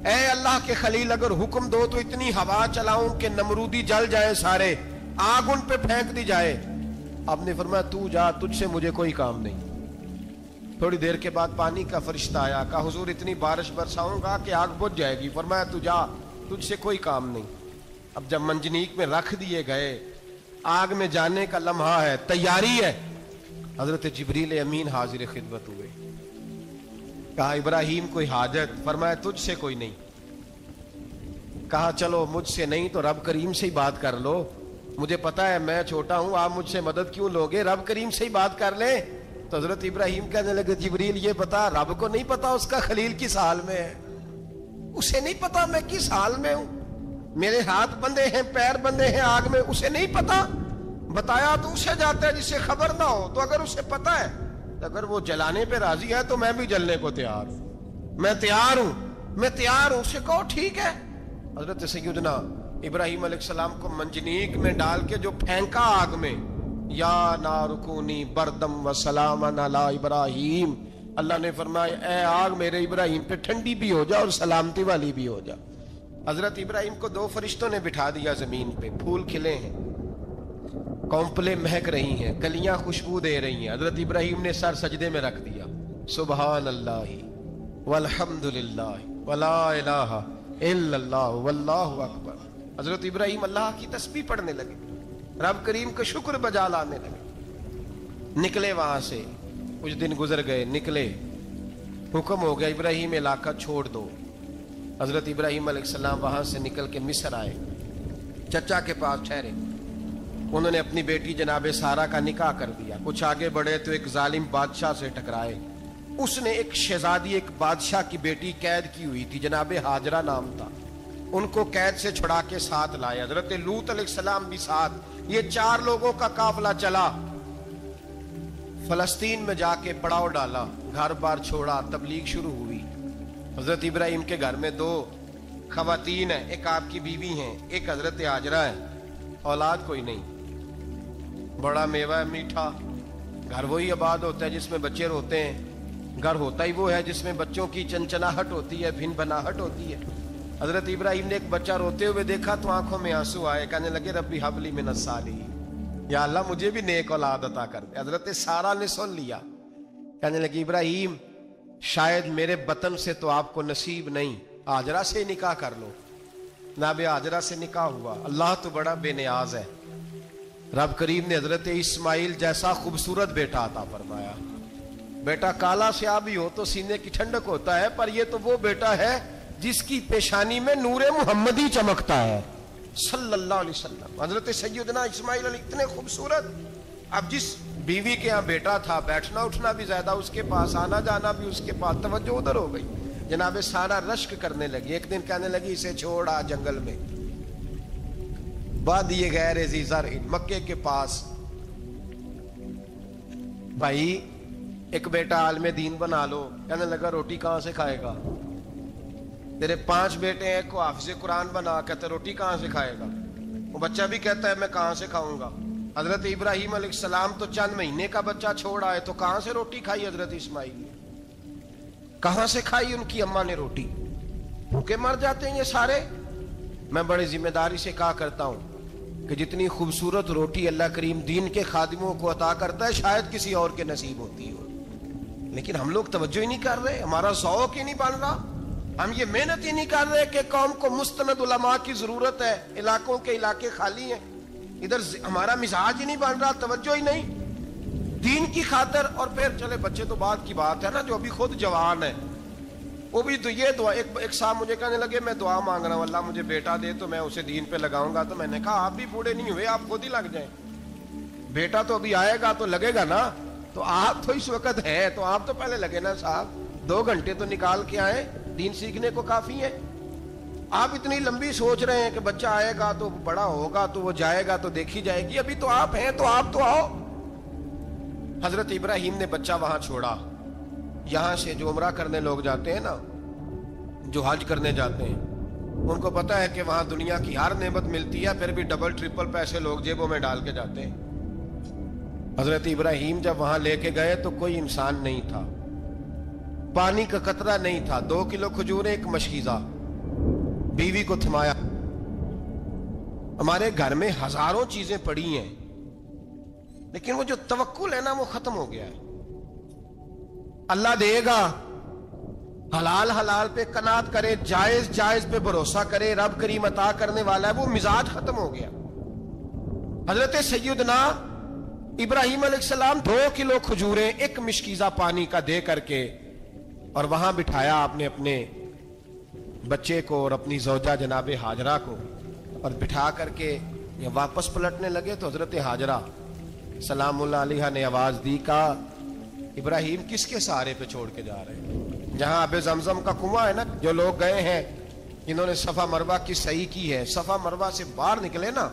اے اللہ کے خلیل اگر حکم دو تو اتنی ہوا چلاؤں کہ نمرودی جل جائے سارے, آگ ان پہ پھینک دی جائے. آپ نے فرمایا تو جا, تجھ سے مجھے کوئی کام نہیں. تھوڑی دیر کے بعد پانی کا فرشتہ آیا, کہا حضور اتنی بارش برساؤں گا کہ آگ بجھ جائے گی. فرمایا تو جا, تجھ سے کوئی کام نہیں. اب جب منجنیق میں رکھ دیے گئے, آگ میں جانے کا لمحہ ہے, تیاری ہے, حضرت جبریل امین حاضر خدمت ہوئے. کہا ابراہیم کوئی حاجت؟ فرمایا تجھ سے کوئی نہیں. کہا چلو مجھ سے نہیں تو رب کریم سے ہی بات کر لو, مجھے پتا ہے میں چھوٹا ہوں, آپ مجھ سے مدد کیوں لوگے, رب کریم سے ہی بات کر لیں. تو حضرت ابراہیم کہنے لگے جبریل یہ بتا, رب کو نہیں پتا اس کا خلیل کس حال میں ہے؟ اسے نہیں پتا میں کس حال میں ہوں, میرے ہاتھ بندے ہیں, پیر بندے ہیں آگ میں, اسے نہیں پتا. بتایا تو اسے جاتا ہے جسے خبر نہ ہو. تو اگر اسے پتا ہے, اگر وہ جلانے پہ راضی ہے تو میں بھی جلنے کو تیار ہوں, میں تیار ہوں, میں تیار ہوں. اسے کہو ٹھیک ہے. حضرت سیدنا ابراہیم علیہ السلام کو منجنیق میں ڈال کے جو پھینکا آگ میں, یا نارکونی بردم و سلامن علی ابراہیم, اللہ نے فرمایا اے آگ میرے ابراہیم پہ ٹھنڈی بھی ہو جا اور سلامتی والی بھی ہو جا. حضرت ابراہیم کو دو فرشتوں نے بٹھا دیا زمین پہ, پھول کھلے ہیں, کونپلیں مہک رہی ہیں, کلیاں خوشبو دے رہی ہیں. حضرت ابراہیم نے سر سجدے میں رکھ دیا, سبحان اللہ والحمد للہ ولا الہ الا اللہ واللہ اکبر. حضرت ابراہیم اللہ کی تسبیح پڑھنے لگے, رب کریم کا شکر بجا لانے لگے. نکلے وہاں سے, کچھ دن گزر گئے, نکلے, حکم ہو گیا ابراہیم علاقہ چھوڑ دو. حضرت ابراہیم علیہ السلام وہاں سے نکل کے مصر آئے, چچا کے پاس ٹھہرے. انہوں نے اپنی بیٹی جناب سارہ کا نکاح کر دیا. کچھ آگے بڑھے تو ایک ظالم بادشاہ سے ٹکرائے. اس نے ایک شہزادی, ایک بادشاہ کی بیٹی قید کی ہوئی تھی, جناب ہاجرہ نام تھا, ان کو قید سے چھڑا کے ساتھ لائے. حضرت لوط علیہ السلام بھی ساتھ. یہ 4 لوگوں کا قافلہ چلا, فلسطین میں جا کے پڑاؤ ڈالا, گھر بار چھوڑا, تبلیغ شروع ہوئی. حضرت ابراہیم کے گھر میں 2 خواتین ہیں, ایک آپ کی بیوی ہیں, ایک حضرت ہاجرہ ہے. اولاد کوئی نہیں, بڑا میوہ ہے میٹھا. گھر وہی آباد ہوتا ہے جس میں بچے روتے ہیں, گھر ہوتا ہی وہ ہے جس میں بچوں کی چنچناہٹ ہوتی ہے, بھن بھناہٹ ہوتی ہے. حضرت ابراہیم نے ایک بچہ روتے ہوئے دیکھا تو آنکھوں میں آنسو آئے, کہنے لگے ربی حب لی من الصالحین, یا اللہ مجھے بھی نیک اولاد عطا کر دے. حضرت سارہ نے سن لیا, کہنے لگی ابراہیم شاید میرے بطن سے تو آپ کو نصیب نہیں, ہاجرہ سے نکاح کر لو. جناب ہاجرہ سے نکاح ہوا. اللہ تو بڑا بے نیاز ہے, رب کریم نے حضرت اسماعیل جیسا خوبصورت بیٹا عطا فرمایا. بیٹا کالا سیاہ بھی ہو تو سینے کی ٹھنڈک ہوتا ہے, پر یہ تو وہ بیٹا ہے جس کی پیشانی میں نور محمدی چمکتا ہے صلی اللہ علیہ وسلم. حضرت سیدنا اسماعیل علیہ اتنے خوبصورت. اب جس بیوی کے ہاں بیٹا تھا, بیٹھنا اٹھنا بھی زیادہ اس کے پاس, آنا جانا بھی اس کے پاس, توجہ ادھر ہو گئی. جناب سارہ رشک کرنے لگی. ایک دن کہنے لگی اسے چھوڑ آ جنگل میں, وادی غیر ذی زرع, مکے کے پاس. بھائی ایک بیٹا عالم دین بنا لو، کہنے لگا روٹی کہاں سے کھائے گا؟ تیرے 5 بیٹے ہیں، کو حافظ قرآن بنا، کہتے روٹی کہاں سے کھائے گا؟ وہ بچہ بھی کہتا ہے میں کہاں سے کھاؤں گا؟ حضرت ابراہیم علیہ السلام تو چند مہینے کا بچہ چھوڑ آئے، تو کہاں سے روٹی کھائی حضرت اسماعیل نے؟ کہاں سے کھائی ان کی اماں نے روٹی؟ بھوکے مر جاتے ہیں یہ سارے۔ میں بڑی ذمہ داری سے کہا کرتا ہوں کہ جتنی خوبصورت روٹی اللہ کریم دین کے خادموں کو عطا کرتا ہے شاید کسی اور کے نصیب ہوتی ہو، لیکن ہم لوگ توجہ ہی نہیں کر رہے، ہمارا ذوق ہی نہیں بن رہا، ہم یہ محنت ہی نہیں کر رہے کہ قوم کو مستند علماء کی ضرورت ہے، علاقوں کے علاقے خالی ہیں، ادھر ہمارا مزاج ہی نہیں بن رہا، توجہ ہی نہیں دین کی خاطر۔ اور پھر چلے بچے تو بعد کی بات ہے نا، جو ابھی خود جوان ہے وہ بھی تو یہ دعا، ایک صاحب مجھے کہنے لگے میں دعا مانگ رہا ہوں اللہ مجھے بیٹا دے تو میں اسے دین پہ لگاؤں گا، تو میں نے کہا آپ بھی بوڑھے نہیں ہوئے، آپ خود ہی لگ جائیں، بیٹا تو ابھی آئے گا تو لگے گا نا، تو آپ تو اس وقت ہیں تو آپ تو پہلے لگے نا صاحب، 2 گھنٹے تو نکال کے آئے، دین سیکھنے کو کافی ہے۔ آپ اتنی لمبی سوچ رہے ہیں کہ بچہ آئے گا تو بڑا ہوگا تو وہ جائے گا تو دیکھی جائے گی، ابھی تو آپ ہیں تو آپ تو آؤ۔ حضرت ابراہیم نے بچہ وہاں چھوڑا، یہاں سے جو عمرہ کرنے لوگ جاتے ہیں نا، جو حج کرنے جاتے ہیں، ان کو پتا ہے کہ وہاں دنیا کی ہر نعمت ملتی ہے، پھر بھی ڈبل ٹرپل پیسے لوگ جیبوں میں ڈال کے جاتے ہیں۔ حضرت ابراہیم جب وہاں لے کے گئے تو کوئی انسان نہیں تھا، پانی کا قطرہ نہیں تھا، 2 کلو کھجوریں، ایک مشکیزہ، بیوی کو تھمایا۔ ہمارے گھر میں ہزاروں چیزیں پڑی ہیں لیکن وہ جو توکل ہے نا وہ ختم ہو گیا ہے۔ اللہ دے گا، حلال حلال پہ قناعت کرے، جائز جائز پہ بھروسہ کرے، رب کریم عطا کرنے والا ہے، وہ مزاج ختم ہو گیا۔ حضرت سیدنا ابراہیم علیہ السلام 2 کلو کھجوریں، ایک مشکیزہ پانی کا دے کر کے اور وہاں بٹھایا آپ نے اپنے بچے کو اور اپنی زوجہ جناب ہاجرہ کو، اور بٹھا کر کے یہ واپس پلٹنے لگے تو حضرت ہاجرہ سلام اللہ علیہ نے آواز دی، کہا ابراہیم کس کے سہارے پہ چھوڑ کے جا رہے ہیں؟ جہاں آب زمزم کا کنواں ہے نا، جو لوگ گئے ہیں جنہوں نے صفا مروہ کی صحیح کی ہے، صفا مروہ سے باہر نکلے نا،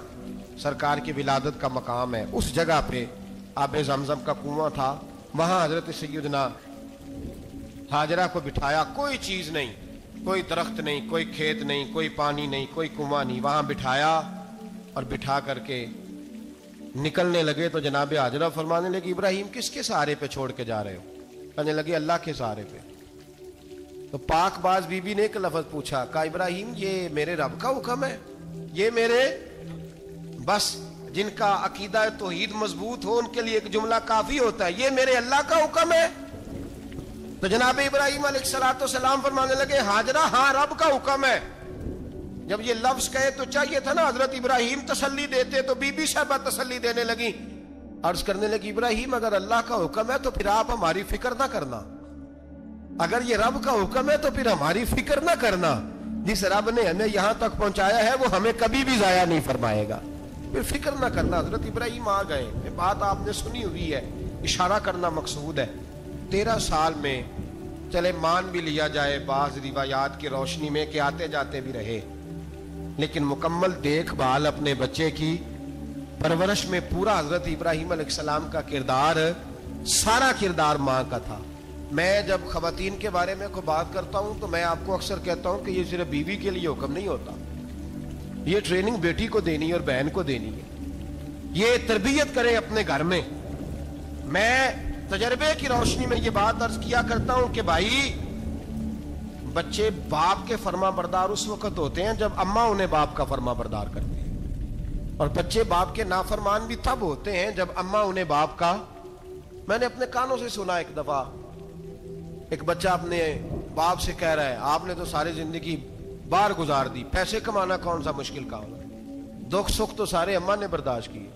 سرکار کی ولادت کا مقام ہے، اس جگہ پہ آب زمزم کا کنواں تھا، وہاں حضرت سیدنا ہاجرہ کو بٹھایا، کوئی چیز نہیں، کوئی درخت نہیں، کوئی کھیت نہیں، کوئی پانی نہیں، کوئی کنواں نہیں، وہاں بٹھایا اور بٹھا کر کے نکلنے لگے تو جناب ہاجرہ فرمانے لگی ابراہیم کس کے سہارے پہ چھوڑ کے جا رہے ہو؟ کہنے لگے اللہ کے سہارے پہ۔ تو پاک باز بی بی نے ایک لفظ پوچھا، کہا ابراہیم یہ میرے رب کا حکم ہے، یہ میرے بس جن کا عقیدہ توحید مضبوط ہو ان کے لیے ایک جملہ کافی ہوتا ہے، یہ میرے اللہ کا حکم ہے؟ تو جناب ابراہیم علیہ السلام فرمانے لگے ہاجرہ ہاں رب کا حکم ہے۔ جب یہ لفظ کہے تو چاہیے تھا نا حضرت ابراہیم تسلی دیتے، تو بی بی صاحبہ تسلی دینے لگی، عرض کرنے لگی ابراہیم اگر اللہ کا حکم ہے تو پھر آپ ہماری فکر نہ کرنا، اگر یہ رب کا حکم ہے تو پھر ہماری فکر نہ کرنا، جس رب نے ہمیں یہاں تک پہنچایا ہے وہ ہمیں کبھی بھی ضائع نہیں فرمائے گا، پھر فکر نہ کرنا۔ حضرت ابراہیم آ گئے، یہ بات آپ نے سنی ہوئی ہے، اشارہ کرنا مقصود ہے۔ 13 سال میں چلے مان بھی لیا جائے بعض روایات کی روشنی میں کہ آتے جاتے بھی رہے، لیکن مکمل دیکھ بھال اپنے بچے کی پرورش میں پورا حضرت ابراہیم علیہ السلام کا کردار، سارا کردار ماں کا تھا۔ میں جب خواتین کے بارے میں کوئی بات کرتا ہوں تو میں آپ کو اکثر کہتا ہوں کہ یہ صرف بیوی کے لیے حکم نہیں ہوتا، یہ ٹریننگ بیٹی کو دینی ہے اور بہن کو دینی ہے، یہ تربیت کرے اپنے گھر میں۔ میں تجربے کی روشنی میں یہ بات عرض کیا کرتا ہوں کہ بھائی بچے باپ کے فرما بردار اس وقت ہوتے ہیں جب اماں انہیں باپ کا فرما بردار کرتی ہے، اور بچے باپ کے نافرمان بھی تب ہوتے ہیں جب اماں انہیں باپ کا۔ میں نے اپنے کانوں سے سنا ایک دفعہ ایک بچہ اپنے باپ سے کہہ رہا ہے آپ نے تو ساری زندگی باہر گزار دی، پیسے کمانا کون سا مشکل کام ہے، دکھ سکھ تو سارے اماں نے برداشت کیے،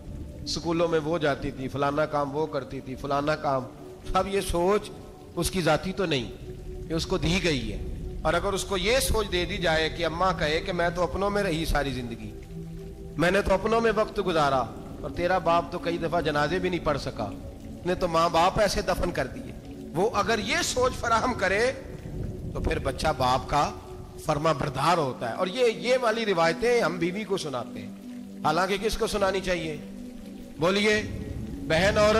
سکولوں میں وہ جاتی تھی، فلانا کام وہ کرتی تھی، فلانا کام۔ اب یہ سوچ اس کی ذاتی تو نہیں، یہ اس کو دی گئی ہے، اور اگر اس کو یہ سوچ دے دی جائے کہ اماں کہے کہ میں تو اپنوں میں رہی ساری زندگی، میں نے تو اپنوں میں وقت گزارا، اور تیرا باپ تو کئی دفعہ جنازے بھی نہیں پڑھ سکا، نے تو ماں باپ ایسے دفن کر دیے، وہ اگر یہ سوچ فراہم کرے تو پھر بچہ باپ کا فرما بردار ہوتا ہے۔ اور یہ والی روایتیں ہم بیوی کو سناتے ہیں، حالانکہ کس کو سنانی چاہیے؟ بولیے، بہن اور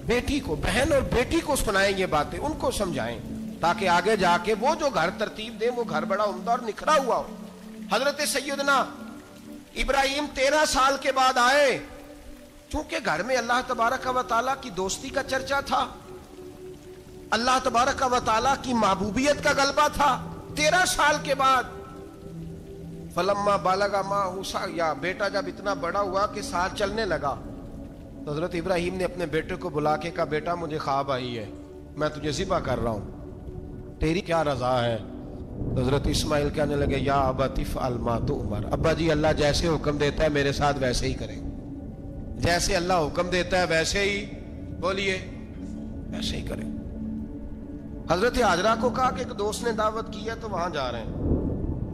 بیٹی کو, بہن اور بیٹی کو سنائیں یہ باتیں, ان کو سمجھائیں, تاکہ آگے جا کے وہ جو گھر ترتیب دیں وہ گھر بڑا عمدہ اور نکھرا ہوا ہو. حضرت سیدنا ابراہیم 13 سال کے بعد آئے, چونکہ گھر میں اللہ تبارک و تعالیٰ کی دوستی کا چرچا تھا, اللہ تبارک و تعالیٰ کی محبوبیت کا غلبہ تھا. 13 سال کے بعد فلما بالغ معہ السعی, بیٹا جب اتنا بڑا ہوا کہ ساتھ چلنے لگا, تو حضرت ابراہیم نے اپنے بیٹے کو بلا کے کہا, بیٹا مجھے خواب آئی ہے, میں تجھے ذبح کر رہا ہوں, تیری کیا رضا ہے؟ تو حضرت اسماعیل کہنے لگے, یا ابت افعل ما تؤمر, ابا جی اللہ جیسے حکم دیتا ہے میرے ساتھ ویسے ہی کریں, جیسے اللہ حکم دیتا ہے ویسے ہی, بولیے ویسے ہی کریں. حضرت حاجرہ کو کہا کہ ایک دوست نے دعوت کی ہے تو وہاں جا رہے ہیں,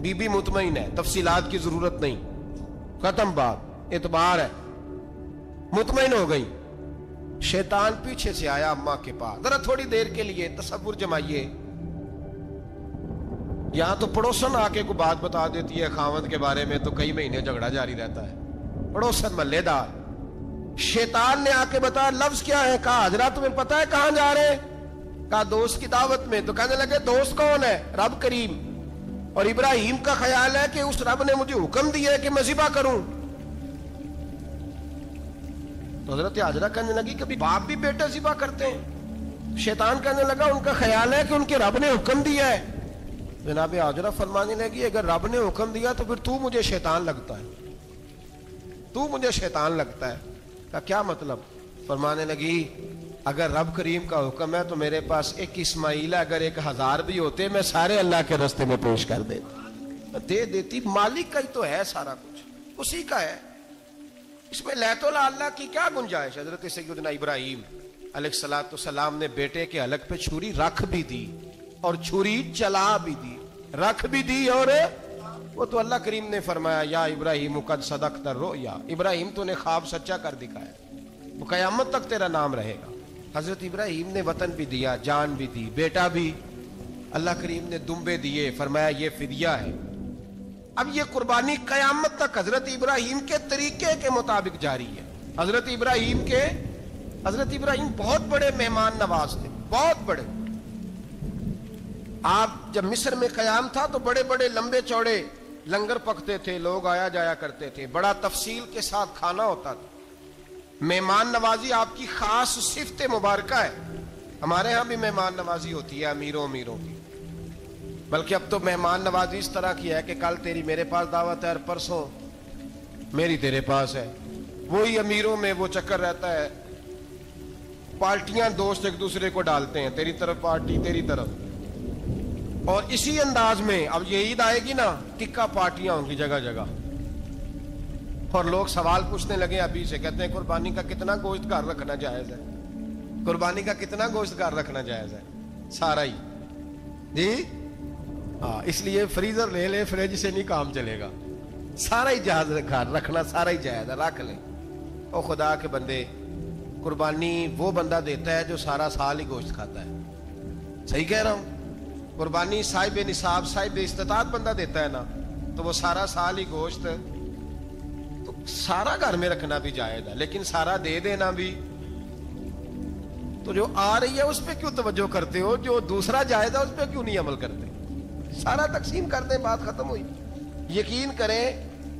بی بی مطمئن ہے, تفصیلات کی ضرورت نہیں, ختم بات, اعتبار ہے, مطمئن ہو گئی. شیطان پیچھے سے آیا اماں کے پاس, ذرا تھوڑی دیر کے لیے تصور جمائیے, یہاں تو پڑوسن آ کے کوئی بات بتا دیتی ہے خاوند کے بارے میں تو کئی مہینے جھگڑا جاری رہتا ہے, پڑوسن محلے دار. شیطان نے آ کے بتایا لفظ کیا ہے, کہا حاجرہ تمہیں پتا ہے کہاں جا رہے ہیں؟ کہا دوست کی دعوت میں. تو کہنے لگے دوست کون ہے؟ رب کریم, اور ابراہیم کا خیال ہے کہ اس رب نے مجھے حکم دیا ہے کہ میں ذبح کروں. تو حضرت حاجرہ کہنے لگی کبھی باپ بھی بیٹا ذبح کرتے ہیں؟ شیطان کہنے لگا ان کا خیال ہے کہ ان کے رب نے حکم دیا ہے. جناب حاجرہ فرمانے لگی اگر رب نے حکم دیا تو پھر تو مجھے شیطان لگتا ہے, تو مجھے شیطان لگتا ہے. کہا کیا مطلب؟ فرمانے لگی اگر رب کریم کا حکم ہے تو میرے پاس ایک اسماعیل ہے, اگر 1000 بھی ہوتے میں سارے اللہ کے راستے میں پیش کر دے دیتی. مالک کا ہی تو ہے سارا کچھ, اسی کا ہے, اس میں لیت اللہ کی کیا گنجائش. حضرت سیدنا ابراہیم علیہ السلام نے بیٹے کے حلق پہ چھری رکھ بھی دی اور چھری چلا بھی دی, رکھ بھی دی, اور وہ تو اللہ کریم نے فرمایا یا ابراہیم قد صدقت الرؤیا, ابراہیم تو نے خواب سچا کر دکھایا, وہ قیامت تک تیرا نام رہے گا. حضرت ابراہیم نے وطن بھی دیا, جان بھی دی, بیٹا بھی, اللہ کریم نے دمبے دیے, فرمایا یہ فدیہ ہے. اب یہ قربانی قیامت تک حضرت ابراہیم کے طریقے کے مطابق جاری ہے. حضرت ابراہیم بہت بڑے مہمان نواز تھے, بہت بڑے. آپ جب مصر میں قیام تھا تو بڑے بڑے لمبے چوڑے لنگر پکتے تھے, لوگ آیا جایا کرتے تھے, بڑا تفصیل کے ساتھ کھانا ہوتا تھا. مہمان نوازی آپ کی خاص صفت مبارکہ ہے. ہمارے ہاں بھی مہمان نوازی ہوتی ہے امیروں کی, بلکہ اب تو مہمان نوازی اس طرح کی ہے کہ کل تیری میرے پاس دعوت ہے اور پرسوں میری تیرے پاس ہے. وہی امیروں میں وہ چکر رہتا ہے, پارٹیاں دوست ایک دوسرے کو ڈالتے ہیں, تیری طرف پارٹی تیری طرف, اور اسی انداز میں اب یہ عید آئے گی نا, ٹکا پارٹیاں ہوں گی جگہ جگہ, اور لوگ سوال پوچھنے لگے ابھی سے, کہتے ہیں قربانی کا کتنا گوشت گھر رکھنا جائز ہے, قربانی کا کتنا گوشت گھر رکھنا جائز ہے؟ سارا ہی جی, ہاں, اس لیے فریزر لے لے, فریج سے نہیں کام چلے گا, سارا ہی جہاز گھر رکھنا سارا ہی جائز ہے, رکھ لیں. او خدا کے بندے, قربانی وہ بندہ دیتا ہے جو سارا سال ہی گوشت کھاتا ہے, صحیح کہہ رہا ہوں. قربانی صاحب نصاب صاحب استطاعت بندہ دیتا ہے نا, تو وہ سارا سال ہی گوشت, تو سارا گھر میں رکھنا بھی جائز ہے, لیکن سارا دے دینا بھی. تو جو آ رہی ہے اس پہ کیوں توجہ کرتے ہو, جو دوسرا جائز ہے اس پہ کیوں نہیں عمل کرتے؟ سارا تقسیم کر دیں, بات ختم ہوئی. یقین کریں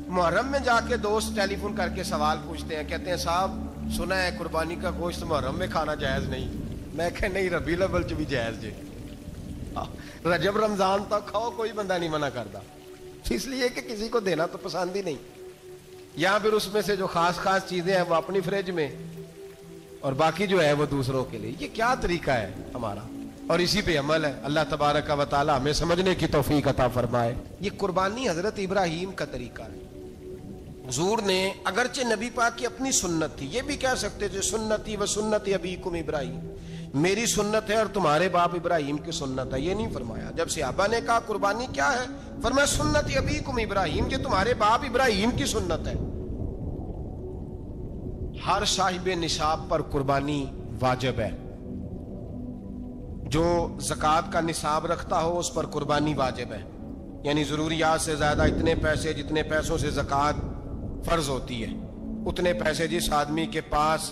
محرم میں جا کے دوست ٹیلی فون کر کے سوال پوچھتے ہیں, کہتے ہیں صاحب سنا ہے قربانی کا گوشت محرم میں کھانا جائز نہیں. میں کہ نہیں, ربیع الاول چ بھی جائز جی, رجب رمضان تک کھاؤ, کوئی بندہ نہیں منع کرتا, اس لیے کہ کسی کو دینا تو پسند ہی نہیں. یا پھر اس میں سے جو خاص چیزیں ہیں وہ اپنی فریج میں, اور باقی جو ہے وہ دوسروں کے لیے. یہ کیا طریقہ ہے ہمارا, اور اسی پہ عمل ہے. اللہ تبارک و تعالی ہمیں سمجھنے کی توفیق عطا فرمائے. یہ قربانی حضرت ابراہیم کا طریقہ ہے. حضور نے اگرچہ نبی پاک کی اپنی سنت تھی, یہ بھی کہہ سکتے تھے سنتی و سنت ابیکم ابراہیم, میری سنت ہے اور تمہارے باپ ابراہیم کی سنت ہے. یہ نہیں فرمایا. جب صحابہ نے کہا قربانی کیا ہے, فرمایا سنت ابیکم ابراہیم, یہ تمہارے باپ ابراہیم کی سنت ہے. ہر صاحب نصاب پر قربانی واجب ہے. جو زکوٰۃ کا نصاب رکھتا ہو اس پر قربانی واجب ہے, یعنی ضروریات سے زیادہ اتنے پیسے, جتنے پیسوں سے زکوٰۃ فرض ہوتی ہے اتنے پیسے جس آدمی کے پاس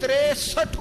63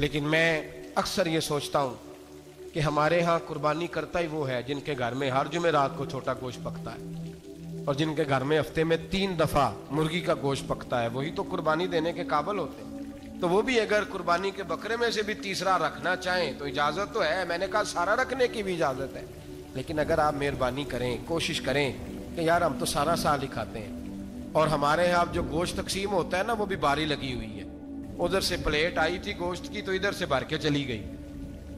لیکن میں اکثر یہ سوچتا ہوں کہ ہمارے ہاں قربانی کرتا ہی وہ ہے جن کے گھر میں ہر جمعرات کو چھوٹا گوشت پکتا ہے، اور جن کے گھر میں ہفتے میں 3 دفعہ مرغی کا گوشت پکتا ہے، وہی تو قربانی دینے کے قابل ہوتے ہیں۔ تو وہ بھی اگر قربانی کے بکرے میں سے بھی تیسرا رکھنا چاہیں تو اجازت تو ہے، میں نے کہا سارا رکھنے کی بھی اجازت ہے، لیکن اگر آپ مہربانی کریں، کوشش کریں کہ یار ہم تو سارا سال ہی کھاتے ہیں، اور ہمارے یہاں جو گوشت تقسیم ہوتا ہے نا وہ بھی باری لگی ہوئی ہے، ادھر سے پلیٹ آئی تھی گوشت کی تو ادھر سے بھر کے چلی گئی،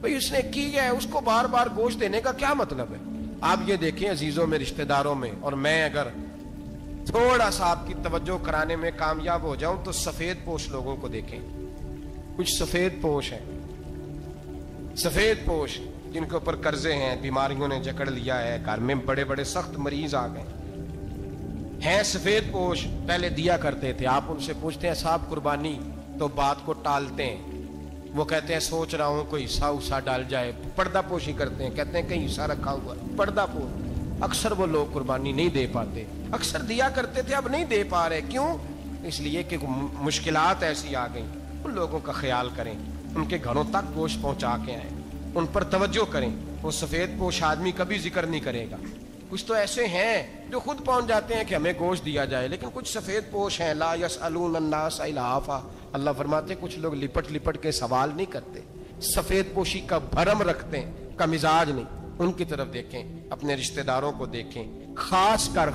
بھئی اس نے کی ہے، اس کو بار بار گوشت دینے کا کیا مطلب ہے؟ آپ یہ دیکھیں عزیزوں میں، رشتہ داروں میں، اور میں اگر تھوڑا سا آپ کی توجہ کرانے میں کامیاب ہو جاؤں تو سفید پوش لوگوں کو دیکھیں، کچھ سفید پوش ہیں، سفید پوش جن کے اوپر قرضے ہیں، بیماریوں نے جکڑ لیا ہے، گھر میں بڑے بڑے سخت مریض آ گئے ہیں، سفید پوش پہلے دیا کرتے تھے، آپ ان سے پوچھتے ہیں صاحب قربانی، تو بات کو ٹالتے ہیں، وہ کہتے ہیں سوچ رہا ہوں کوئی حصہ ڈال جائے، پردہ پوشی کرتے ہیں، کہتے ہیں کہیں حصہ رکھا ہوا پردہ پوش، اکثر وہ لوگ قربانی نہیں دے پاتے، اکثر دیا کرتے تھے اب نہیں دے پا رہے، کیوں؟ اس لیے کہ مشکلات ایسی آ گئیں، ان لوگوں کا خیال کریں، ان کے گھروں تک گوشت پہنچا کے آئیں، ان پر توجہ کریں، وہ سفید پوش آدمی کبھی ذکر نہیں کرے گا، کچھ تو ایسے ہیں جو خود پہنچ جاتے ہیں کہ ہمیں گوشت دیا جائے، لیکن کچھ سفید پوش ہیں لا یسألون الناس الہافا، اللہ فرماتے ہیں کچھ لوگ لپٹ لپٹ کے سوال نہیں کرتے، سفید پوشی کا بھرم رکھتے ہیں، کا مزاج نہیں، ان کی طرف دیکھیں، اپنے رشتہ داروں کو دیکھیں، خاص کر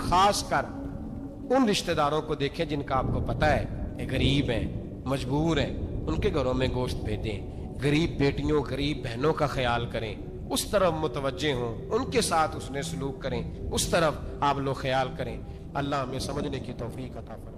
ان رشتہ داروں کو دیکھیں جن کا آپ کو پتہ ہے کہ غریب ہیں، مجبور ہیں، ان کے گھروں میں گوشت بھیجیں، غریب بیٹیوں غریب بہنوں کا خیال کریں، اس طرف متوجہ ہوں، ان کے ساتھ اس نے سلوک کریں، اس طرف آپ لوگ خیال کریں، اللہ ہمیں سمجھنے کی توفیق عطا فرمائے۔